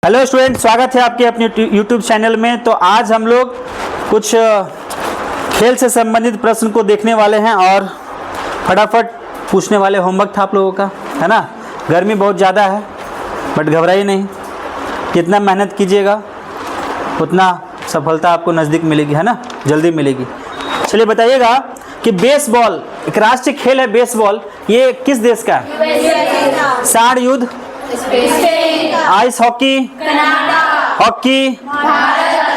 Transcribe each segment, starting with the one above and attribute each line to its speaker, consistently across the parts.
Speaker 1: Hello student, स्वागत है आपके अपने यूट्यूब चैनल में। तो आज हम लोग कुछ खेल से संबंधित प्रश्न को देखने वाले हैं और फटाफट पूछने वाले। होमवर्क था आप लोगों का, है ना। गर्मी बहुत ज़्यादा है बट घबराइए नहीं, जितना मेहनत कीजिएगा उतना सफलता आपको नज़दीक मिलेगी, है ना, जल्दी मिलेगी। चलिए बताइएगा कि बेसबॉल एक राष्ट्रीय खेल है। बेसबॉल ये किस देश का है? सांड युद्ध, ice hockey, hockey,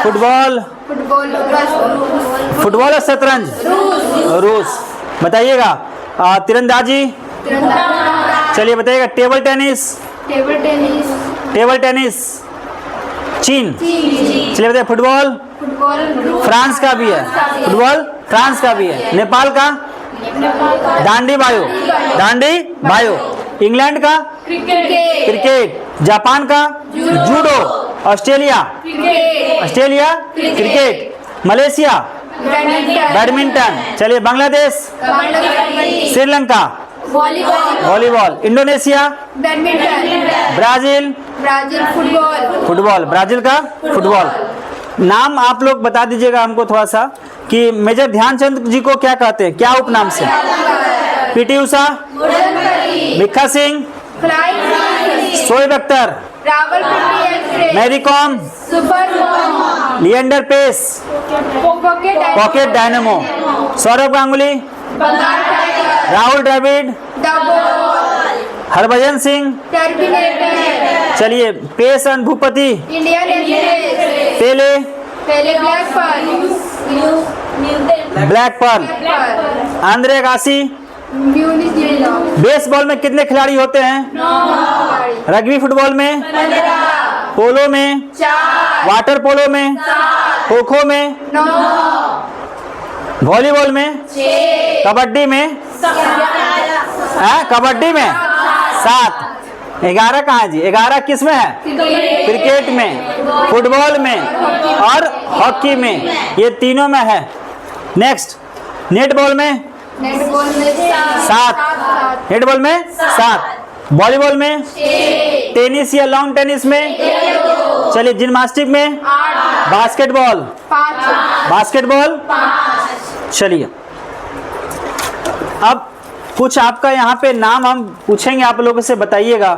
Speaker 1: football, football और शतरंज, रूस। बताइएगा तीरंदाजी, चलिए बताइएगा टेबल टेनिस, टेबल टेनिस चीन। चलिए बताइए फुटबॉल, फ्रांस का भी है, फुटबॉल फ्रांस का भी है। नेपाल का डांडी बायो, डांडी बायो। इंग्लैंड का क्रिकेट, जापान का judo, Australia cricket, Malaysia badminton. चलिए Bangladesh, Sri Lanka volleyball, Indonesia Brazil football, Brazil का फुटबॉल। नाम आप लोग बता दीजिएगा हमको थोड़ा सा कि मेजर ध्यानचंद जी को क्या कहते हैं, क्या उपनाम से? PT Usha, Milkha Singh, Shoaib Akhtar, Mary Kom, Leander Paes, pocket dynamo, Sourav Ganguly, Rahul Dravid, Harbhajan Singh. चलिए पेसन Bhupathi, Pele, black pearl, Andre Agassi. Baseball में कितने खिलाड़ी होते हैं? रग्बी फुटबॉल में, पोलो में, वाटर पोलो में, खो खो में, वॉलीबॉल में, कबड्डी में, कबड्डी में 7। 11 कहाँ है जी? 11 किस में है? क्रिकेट में, फुटबॉल में और हॉकी में, ये तीनों में है। नेक्स्ट नेटबॉल में 7, नेटबॉल में 7, वॉलीबॉल में, टेनिस या लॉन टेनिस में, चलिए जिम्नास्टिक में, बास्केटबॉल, बास्केटबॉल। चलिए अब कुछ आपका यहाँ पे नाम हम पूछेंगे आप लोगों से, बताइएगा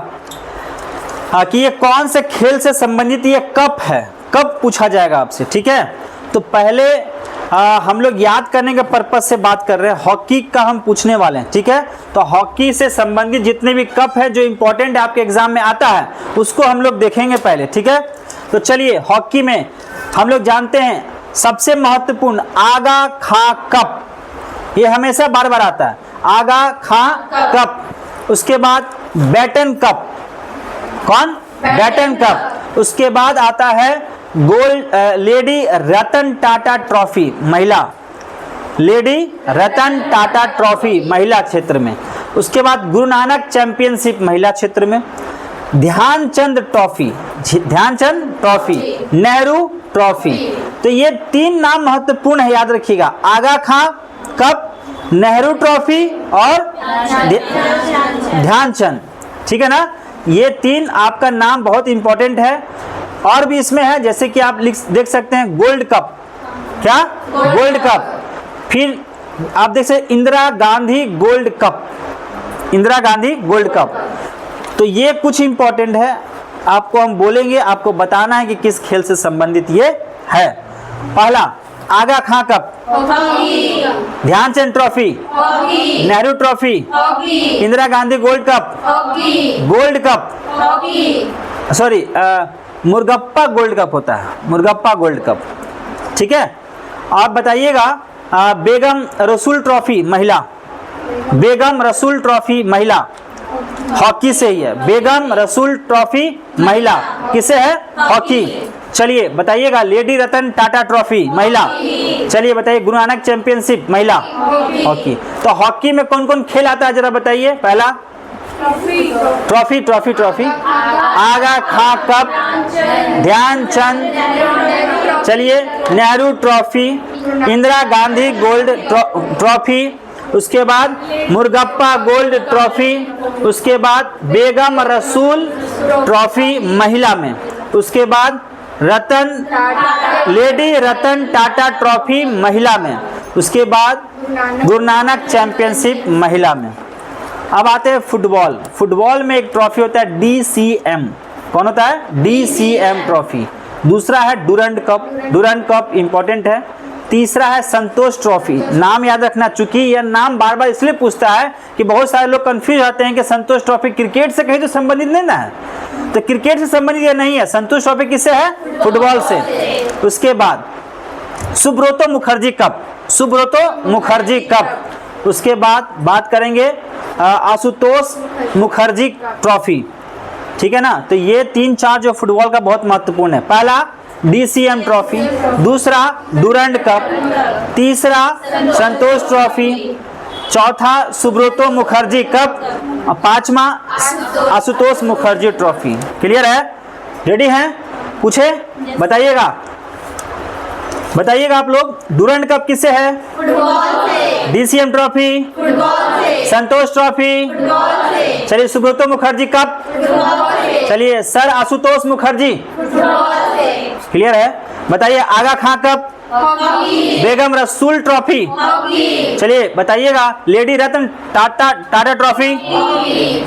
Speaker 1: कि ये कौन से खेल से संबंधित ये कप है, कब पूछा जाएगा आपसे, ठीक है। तो पहले हम लोग याद करने के पर्पज से बात कर रहे हैं, हॉकी का हम पूछने वाले हैं, ठीक है। तो हॉकी से संबंधित जितने भी कप है जो इम्पोर्टेंट आपके एग्जाम में आता है उसको हम लोग देखेंगे पहले, ठीक है। तो चलिए हॉकी में हम लोग जानते हैं सबसे महत्वपूर्ण आगा खां कप, ये हमेशा बार बार आता है, आगा खां कप। उसके बाद बैटन कप, कौन? Beighton cup. उसके बाद आता है gold lady Ratan Tata trophy महिला, लेडी रतन टाटा ट्रॉफी महिला क्षेत्र में। उसके बाद गुरु नानक चैंपियनशिप महिला क्षेत्र में, Dhyanchand trophy, Dhyanchand trophy, Nehru trophy. तो ये 3 नाम महत्वपूर्ण है, याद रखिएगा, आगा खां कप, नेहरू ट्रॉफी और ध्यानचंद, ठीक है ना। ये 3 आपका नाम बहुत इंपॉर्टेंट है। और भी इसमें है, जैसे कि आप देख सकते हैं गोल्ड कप, क्या? Gold cup. फिर आप देख सकते Indira Gandhi gold cup, Indira Gandhi gold cup. तो ये कुछ इंपॉर्टेंट है, आपको हम बोलेंगे, आपको बताना है कि किस खेल से संबंधित ये है। पहला Aga Khan cup, Dhyanchand trophy, Nehru trophy, Indira Gandhi gold cup, gold cup, sorry Murugappa gold cup होता है, मुर्गप्पा गोल्ड कप, ठीक है। आप बताइएगा बेगम रसूल ट्रॉफी महिला, बेगम रसूल ट्रॉफी महिला, हॉकी से ही है, बेगम रसूल ट्रॉफी महिला किसे है? हॉकी। चलिए बताइएगा लेडी रतन टाटा ट्रॉफी महिला, चलिए बताइए गुरु नानक चैंपियनशिप महिला, हॉकी। तो हॉकी में कौन कौन खेल आता है जरा बताइए। पहला ट्रॉफी, ट्रॉफी, ट्रॉफी, आगा खां कप, ध्यानचंद, चलिए Nehru trophy, Indira Gandhi gold trophy, उसके बाद मुर्गप्पा गोल्ड ट्रॉफी, उसके बाद बेगम रसूल ट्रॉफी महिला में, उसके बाद लेडी रतन टाटा ट्रॉफी महिला में, उसके बाद गुरु नानक चैंपियनशिप महिला में। अब आते हैं फुटबॉल। फुटबॉल में एक ट्रॉफी होता है DCM। कौन होता है? DCM trophy. दूसरा है Durand cup. Durand cup important है। तीसरा है संतोष ट्रॉफी। नाम याद रखना, चूंकि यह नाम बार बार इसलिए पूछता है कि बहुत सारे लोग कंफ्यूज होते हैं कि संतोष ट्रॉफी क्रिकेट से कहीं तो संबंधित नहीं ना है, तो क्रिकेट से संबंधित यह नहीं है। संतोष ट्रॉफी किससे है? फुटबॉल से। उसके बाद सुब्रतो मुखर्जी कप। सुब्रतो मुखर्जी कप। उसके बाद बात करेंगे आशुतोष मुखर्जी ट्रॉफी। ठीक है ना। तो ये 3-4 जो फुटबॉल का बहुत महत्वपूर्ण है। पहला DCM ट्रॉफी, दूसरा डुरंड कप, तीसरा संतोष ट्रॉफी, चौथा सुब्रतो मुखर्जी कप और पांचवा आशुतोष मुखर्जी ट्रॉफी। क्लियर है? रेडी हैं? पूछे? बताइएगा, बताइएगा आप लोग। डुरंड कप किससे है? DCM ट्रॉफी, संतोष ट्रॉफी, चलिए सुब्रतो मुखर्जी कप, चलिए सर आशुतोष मुखर्जी। क्लियर है? बताइए आगा खां कप, बेगम रसूल ट्रॉफी, चलिए बताइएगा। लेडी रतन टाटा ट्रॉफी,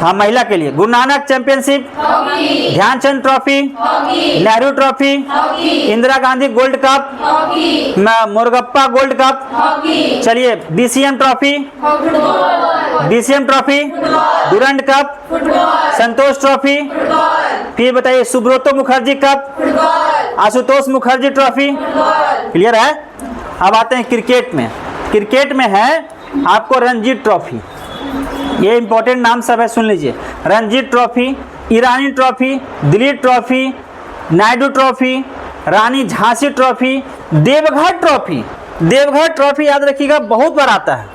Speaker 1: हाँ महिला के लिए। Guru Nanak championship, Dhyanchand trophy, Nehru trophy, Indira Gandhi gold cup, Murugappa gold cup, चलिए DCM trophy, DCM trophy, Durand cup, Santosh trophy, फिर बताइए Subroto Mukherjee cup, Ashutosh Mukherjee trophy. Clear है? अब आते हैं क्रिकेट में। क्रिकेट में है आपको रणजी ट्रॉफी। ये इंपॉर्टेंट नाम सब है, सुन लीजिए। Ranji trophy, Irani trophy, Duleep trophy, Naidu trophy, Rani Jhansi trophy, Deodhar trophy. Deodhar trophy याद रखिएगा, बहुत बार आता है।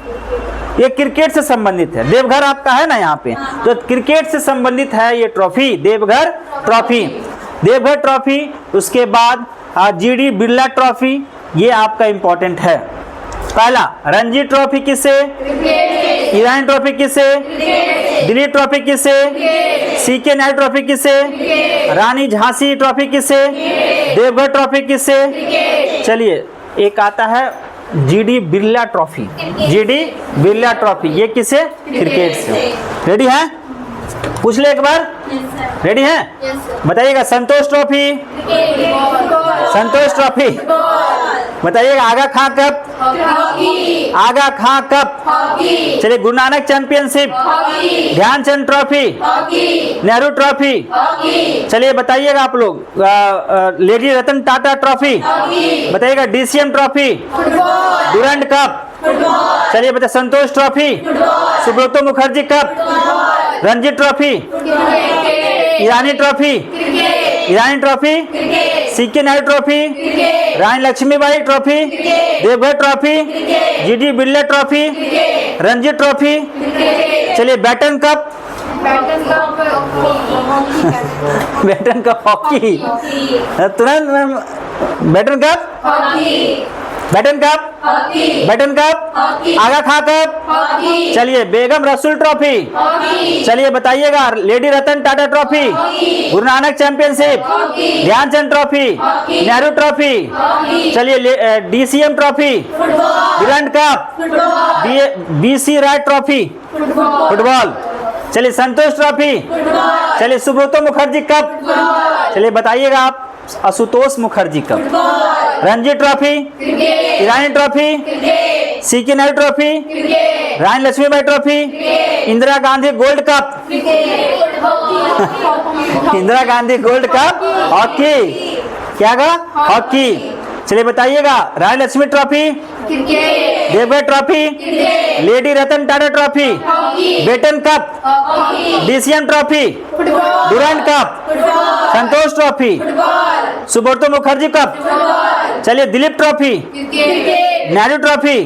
Speaker 1: ये क्रिकेट से संबंधित है। देवघर आपका है ना यहाँ पे, तो क्रिकेट से संबंधित है ये trophy, Deodhar trophy. Deodhar trophy, उसके बाद GD बिरला ट्रॉफी, ये आपका इंपॉर्टेंट है। पहला रणजी ट्रॉफी किसे? ईरानी ट्रॉफी किसे? दिलीप ट्रॉफी किसे? CK नायडू ट्रॉफी किसे? रानी झांसी ट्रॉफी किसे? देवघर ट्रॉफी किसे? चलिए एक आता है GD Birla trophy. GD Birla trophy ये किसे? क्रिकेट से। रेडी है? पूछ ले एक बार। रेडी है? बताइएगा। संतोष ट्रॉफी, संतोष ट्रॉफी, बताइएगा। आगा खां कप, आगा खां कप, चलिए Guru Nanak championship, Dhyanchand trophy, Nehru trophy, चलिए बताइएगा आप लोग। लेडी रतन टाटा ट्रॉफी, बताइएगा। DCM ट्रॉफी, डुरंड कप, चलिए बताइए। Santosh trophy, Subroto Mukherjee cup, Ranji trophy, Irani trophy, Irani trophy, CK Naidu trophy, Rani Laxmibai trophy, Deodhar trophy, GD Birla trophy, Ranji trophy, चलिए Beighton cup, Beighton cup hockey, तुरंत Beighton cup, Beighton cup, Beighton cup, Aga Khan cup, चलिए बेगम रसूल ट्रॉफी, चलिए बताइएगा। Lady Ratan Tata trophy, Guru Nanak championship, Dhyanchand trophy, Nehru trophy, चलिए DCM trophy, Durand cup, BC Roy trophy football, चलिए Santosh trophy, चलिए Subroto Mukherjee cup, चलिए बताइएगा आप। Ashutosh Mukherjee cup, Ranji trophy, Irani trophy, CK Naidu trophy, Rani Laxmibai trophy, Indira Gandhi gold cup, Indira Gandhi gold cup hockey, क्या का? हॉकी। चलिए बताइएगा। Rani Laxmi trophy, Deodhar trophy, lady Ratan Tata trophy, Beighton cup, DCM trophy, Durand cup, Santosh trophy, Subroto Mukherjee cup, चलिए Duleep trophy, Nehru trophy,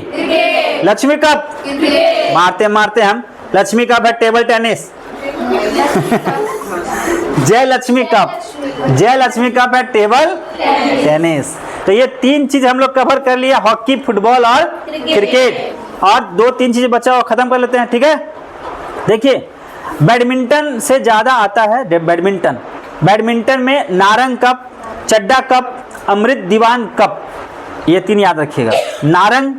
Speaker 1: Laxmi cup, मारते मारते हम। लक्ष्मी कप है table tennis, Jai Laxmi cup, जय लक्ष्मी कप है टेबल टेनिस। तो ये 3 चीज हम लोग कवर कर लिया, हॉकी, फुटबॉल और क्रिकेट। और 2-3 चीज बचा और खत्म कर लेते हैं, ठीक है। देखिए बैडमिंटन से ज्यादा आता है बैडमिंटन। बैडमिंटन में नारंग कप, चड्डा कप, अमृत दीवान कप, ये 3 याद रखिएगा। नारंग,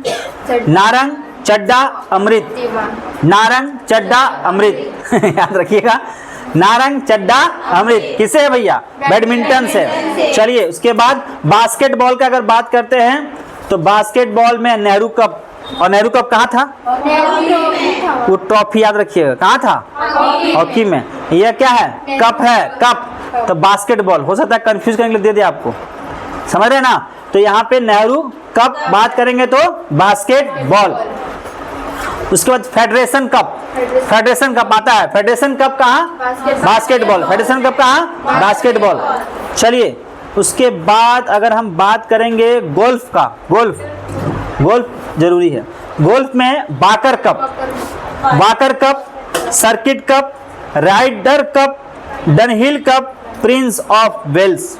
Speaker 1: नारंग, चड्डा, अमृत, नारंग, चड्डा, अमृत याद रखिएगा। नारंग, चड्डा, अमृत किसे है भैया? बैडमिंटन से। चलिए उसके बाद बास्केटबॉल का अगर बात करते हैं तो बास्केटबॉल में नेहरू कप, और नेहरू कप कहाँ था? वो ट्रॉफी याद रखिएगा, कहाँ था? हॉकी में। यह क्या है? कप है, कप। तो बास्केटबॉल, हो सकता है कंफ्यूज करने के लिए दे दे आपको, समझ रहे ना? तो यहाँ पे नेहरू कप बात करेंगे तो बास्केटबॉल। उसके बाद फेडरेशन कप, फेडरेशन कप आता है। फेडरेशन कप कहाँ? बास्केटबॉल। फेडरेशन कप कहाँ? बास्केटबॉल। चलिए उसके बाद अगर हम बात करेंगे गोल्फ का, गोल्फ, गोल्फ जरूरी है। गोल्फ में Walker cup, Walker cup, circuit cup, Ryder cup, Dunhill cup, Prince of Wales.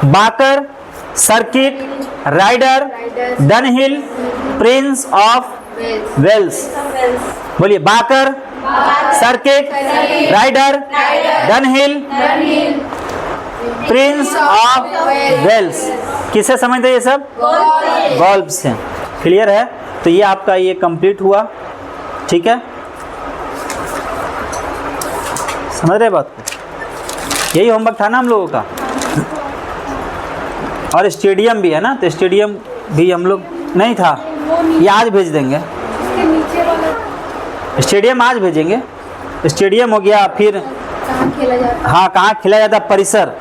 Speaker 1: Walker, circuit, Ryder, Dunhill, Prince of Wales. बोलिए Walker, circuit, Ryder, Dunhill, Prince of Wales. किसे समझते हैं ये सब? गोल्फ से। क्लियर है? तो ये आपका ये कंप्लीट हुआ, ठीक है? समझ रहे बात को? यही होमवर्क था ना हम लोगों का। और स्टेडियम भी है ना, तो स्टेडियम भी हम लोग नहीं था, ये आज भेज देंगे। स्टेडियम आज भेजेंगे। स्टेडियम हो गया, फिर हाँ कहाँ खेला जाता परिसर,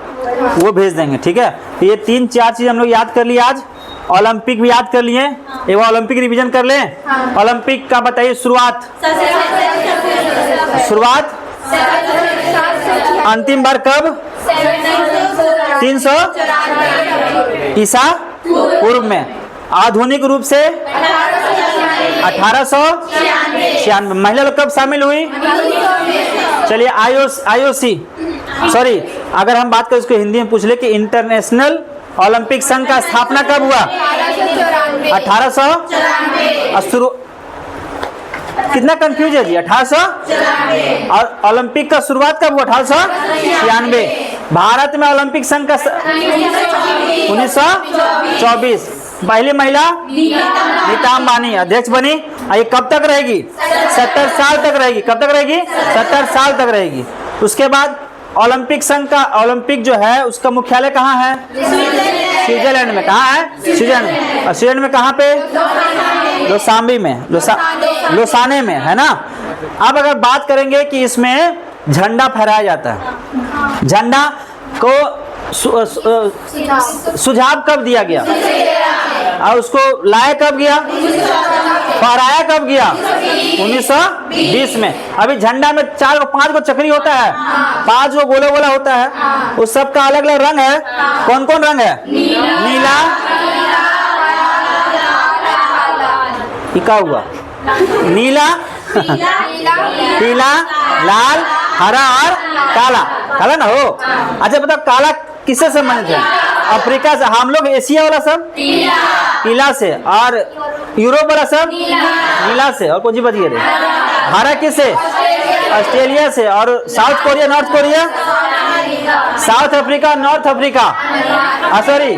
Speaker 1: वो भेज देंगे, ठीक है? तो ये 3-4 चीज़ हम लोग याद कर लिए आज। ओलंपिक भी याद कर लिए, एक बार ओलंपिक रिवीजन कर लें। ओलंपिक का बताइए शुरुआत, शुरुआत अंतिम बार कब? 300 ईसा पूर्व में। आधुनिक रूप से 1896। महिला लोग कब शामिल हुई? चलिए IOC, सॉरी अगर हम बात करें उसको हिंदी में पूछ ले कि इंटरनेशनल ओलंपिक संघ का स्थापना कब हुआ? 1894। कितना कंफ्यूज है जी? 1800। और ओलंपिक का शुरुआत कब हुआ? 1896। भारत में ओलंपिक संघ का 1924। पहली महिला नीता अंबानी अध्यक्ष बनी। ये कब तक रहेगी? 70 साल तक रहेगी। कब तक रहेगी? 70 साल तक रहेगी। उसके बाद ओलंपिक संघ का, ओलंपिक जो है उसका मुख्यालय कहाँ है? स्विट्जरलैंड में। कहाँ है? स्विट्जरलैंड में। और स्विट्जरलैंड में कहाँ पे? लोसाम्बी में, लोसाने में, है ना? अब अगर बात करेंगे कि इसमें झंडा फहराया जाता है, झंडा को सुझाव कब दिया गया और उसको लाया कब गया, फहराया कब गया? 1920 में। अभी झंडा में 4-5 चक्री होता है, 5 गोला गोला होता है, उस सब का अलग अलग रंग है। कौन कौन रंग है? नीला, क्या हुआ? नीला, पीला, लाल, हरा और काला। काला ना हो। अच्छा बताओ काला किससे संबंधित है? अफ्रीका से। हम लोग एशिया वाला सब पीला से, और यूरोप वाला सब नीला से। और कौन सी बच गई? हरा किससे? ऑस्ट्रेलिया से। और south Korea, north Korea, south Africa, north Africa, sorry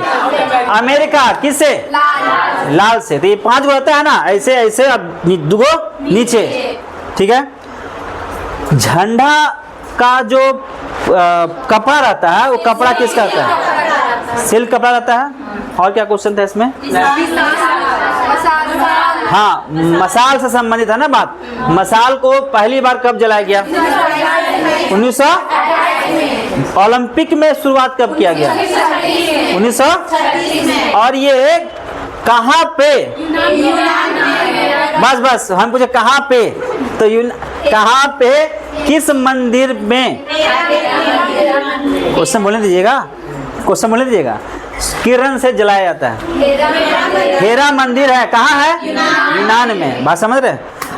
Speaker 1: America किससे? लाल से। तो ये 5 होता है ना, ऐसे ऐसे दुगो नीचे, ठीक है? झंडा का जो कपड़ा रहता है वो कपड़ा किसका रहता है? सिल्क कपड़ा रहता है। और क्या क्वेश्चन था इसमें? हाँ मसाल से संबंधित है ना बात। मसाल को पहली बार कब जलाया गया? 1900। ओलंपिक में शुरुआत कब किया गया? 1900। और ये कहाँ पे? बस हम पूछे कहाँ पे, तो कहाँ पे, किस मंदिर में? क्वेश्चन बोलने दीजिएगा, क्वेश्चन बोलने दीजिएगा। किरण से जलाया जाता है। हेरा मंदिर है, कहाँ है? यूनान में। बात समझ रहे?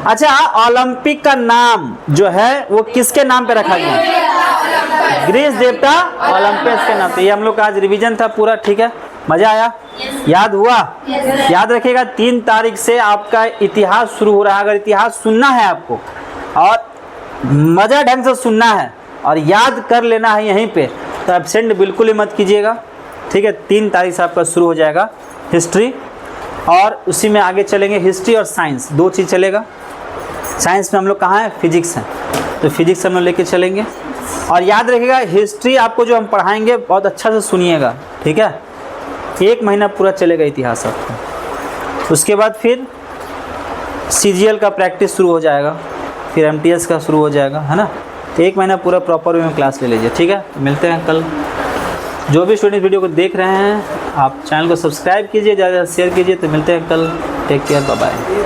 Speaker 1: अच्छा ओलंपिक का नाम जो है वो किसके नाम पे रखा गया? ग्रीस देवता ओलंपस के नाम पे। ये हम लोग का आज रिवीजन था पूरा, ठीक है? मजा आया? याद हुआ? याद रखिएगा 3 तारीख से आपका इतिहास शुरू हो रहा है। अगर इतिहास सुनना है आपको और मजा ढंग से सुनना है और याद कर लेना है यहीं पे, तो एब्सेंट बिल्कुल ही मत कीजिएगा, ठीक है। 3 तारीख से आपका शुरू हो जाएगा हिस्ट्री, और उसी में आगे चलेंगे हिस्ट्री और साइंस, 2 चीज़ चलेगा। साइंस में हम लोग कहाँ हैं, फिजिक्स हैं, तो फिजिक्स हम लोग लेके चलेंगे। और याद रखिएगा हिस्ट्री आपको जो हम पढ़ाएंगे बहुत अच्छा से सुनिएगा, ठीक है। 1 महीना पूरा चलेगा इतिहास आपका। उसके बाद फिर CGL का प्रैक्टिस शुरू हो जाएगा, फिर MTS का शुरू हो जाएगा, है ना। 1 महीना पूरा प्रॉपर वे में क्लास ले लीजिए, ठीक है। मिलते हैं कल। जो भी स्टूडेंट वीडियो को देख रहे हैं आप चैनल को सब्सक्राइब कीजिए, ज़्यादा शेयर कीजिए। तो मिलते हैं कल, टेक केयर, बाय बाय।